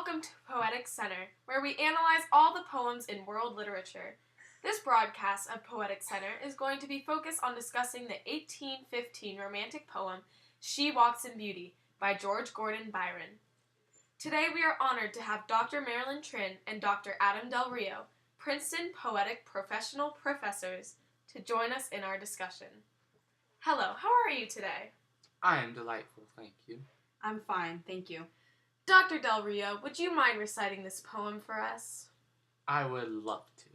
welcome to Poetic Center, where we analyze all the poems in world literature. This broadcast of Poetic Center is going to be focused on discussing the 1815 romantic poem She Walks in Beauty by George Gordon Byron. Today we are honored to have Dr. Marilyn Trin and Dr. Adam Del Rio, Princeton Poetic Professional Professors, to join us in our discussion. Hello, how are you today? I am delightful, thank you. I'm fine, thank you. Dr. Del Rio, would you mind reciting this poem for us? I would love to.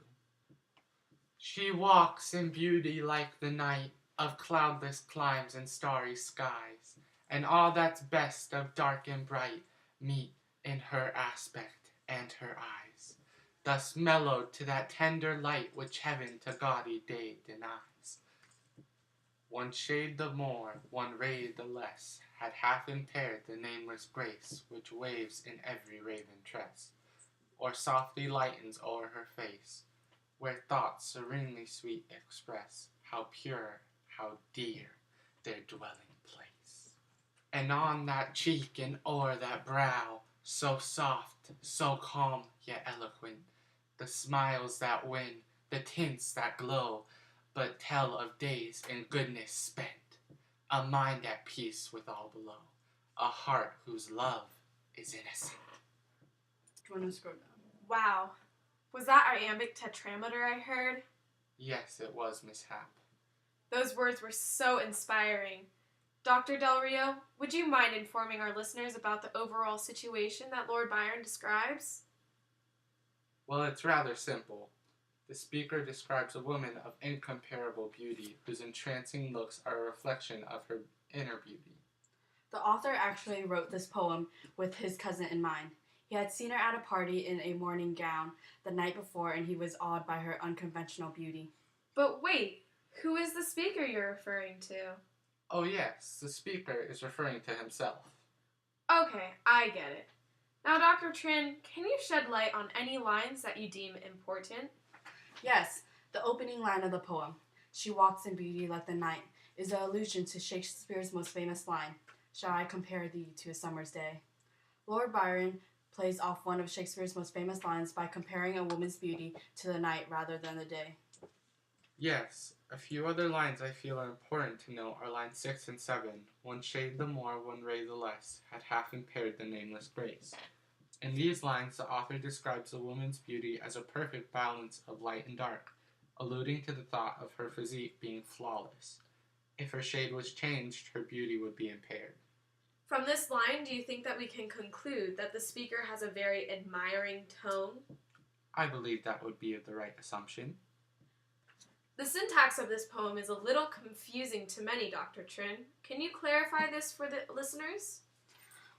She walks in beauty like the night of cloudless climes and starry skies, and all that's best of dark and bright meet in her aspect and her eyes, thus mellowed to that tender light which heaven to gaudy day denies. One shade the more, one ray the less, had half impaired the nameless grace which waves in every raven tress, or softly lightens o'er her face, where thoughts serenely sweet express how pure, how dear their dwelling place. And on that cheek and o'er that brow, so soft, so calm, yet eloquent, the smiles that win, the tints that glow, but tell of days in goodness spent, a mind at peace with all below, a heart whose love is innocent. Do you want to scroll down? Wow. Was that iambic tetrameter I heard? Yes, it was, Miss Hap. Those words were so inspiring. Dr. Del Rio, would you mind informing our listeners about the overall situation that Lord Byron describes? Well, it's rather simple. The speaker describes a woman of incomparable beauty whose entrancing looks are a reflection of her inner beauty. The author actually wrote this poem with his cousin in mind. He had seen her at a party in a morning gown the night before, and he was awed by her unconventional beauty. But wait, who is the speaker you're referring to? Oh yes, the speaker is referring to himself. Okay, I get it. Now, Dr. Trin, can you shed light on any lines that you deem important? Yes, the opening line of the poem, "She walks in beauty like the night," is an allusion to Shakespeare's most famous line, "Shall I compare thee to a summer's day?" Lord Byron plays off one of Shakespeare's most famous lines by comparing a woman's beauty to the night rather than the day. Yes, a few other lines I feel are important to note are lines 6 and 7. One shade the more, one ray the less, had half impaired the nameless grace. In these lines, the author describes a woman's beauty as a perfect balance of light and dark, alluding to the thought of her physique being flawless. If her shade was changed, her beauty would be impaired. From this line, do you think that we can conclude that the speaker has a very admiring tone? I believe that would be the right assumption. The syntax of this poem is a little confusing to many, Dr. Trin. Can you clarify this for the listeners?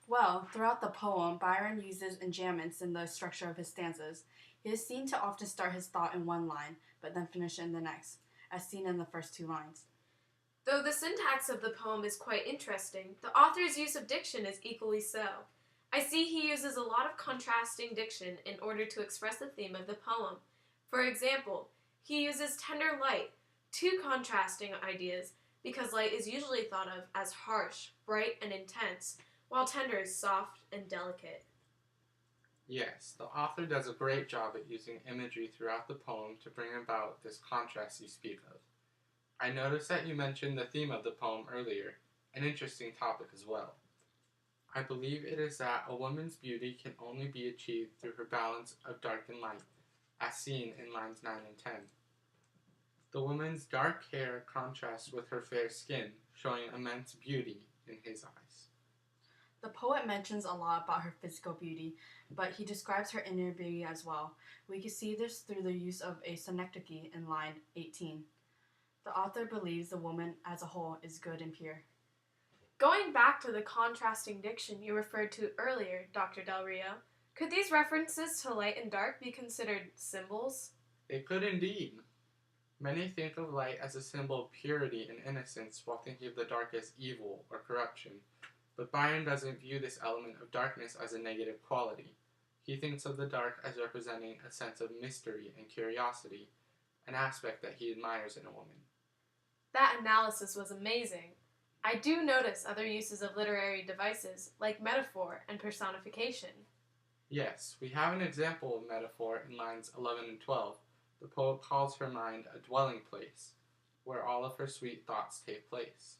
Well, throughout the poem, Byron uses enjambments in the structure of his stanzas. He is seen to often start his thought in one line, but then finish it in the next, as seen in the first two lines. Though the syntax of the poem is quite interesting, the author's use of diction is equally so. I see he uses a lot of contrasting diction in order to express the theme of the poem. For example, he uses tender light, two contrasting ideas, because light is usually thought of as harsh, bright, and intense, while tender is soft and delicate. Yes, the author does a great job at using imagery throughout the poem to bring about this contrast you speak of. I noticed that you mentioned the theme of the poem earlier, an interesting topic as well. I believe it is that a woman's beauty can only be achieved through her balance of dark and light, as seen in lines 9 and 10. The woman's dark hair contrasts with her fair skin, showing immense beauty in his eyes. The poet mentions a lot about her physical beauty, but he describes her inner beauty as well. We can see this through the use of a synecdoche in line 18. The author believes the woman as a whole is good and pure. Going back to the contrasting diction you referred to earlier, Dr. Del Rio, could these references to light and dark be considered symbols? They could indeed. Many think of light as a symbol of purity and innocence, while thinking of the dark as evil or corruption. But Byron doesn't view this element of darkness as a negative quality. He thinks of the dark as representing a sense of mystery and curiosity, an aspect that he admires in a woman. That analysis was amazing. I do notice other uses of literary devices, like metaphor and personification. Yes, we have an example of metaphor in lines 11 and 12. The poet calls her mind a dwelling place, where all of her sweet thoughts take place.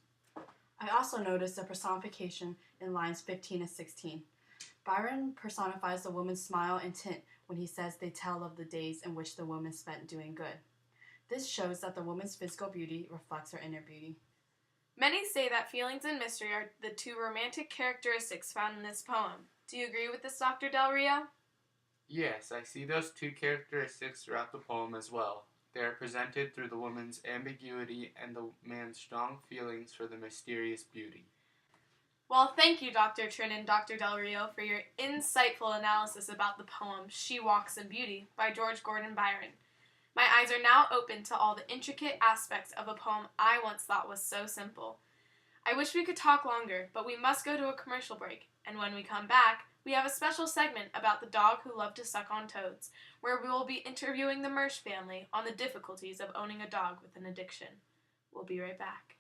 I also noticed a personification in lines 15 and 16. Byron personifies the woman's smile and tint when he says they tell of the days in which the woman spent doing good. This shows that the woman's physical beauty reflects her inner beauty. Many say that feelings and mystery are the two romantic characteristics found in this poem. Do you agree with this, Dr. Del Rio? Yes, I see those two characteristics throughout the poem as well. They are presented through the woman's ambiguity and the man's strong feelings for the mysterious beauty. Well, thank you, Dr. Trin and Dr. Del Rio, for your insightful analysis about the poem She Walks in Beauty by George Gordon Byron. My eyes are now open to all the intricate aspects of a poem I once thought was so simple. I wish we could talk longer, but we must go to a commercial break, and when we come back, we have a special segment about the dog who loved to suck on toads, where we will be interviewing the Mersch family on the difficulties of owning a dog with an addiction. We'll be right back.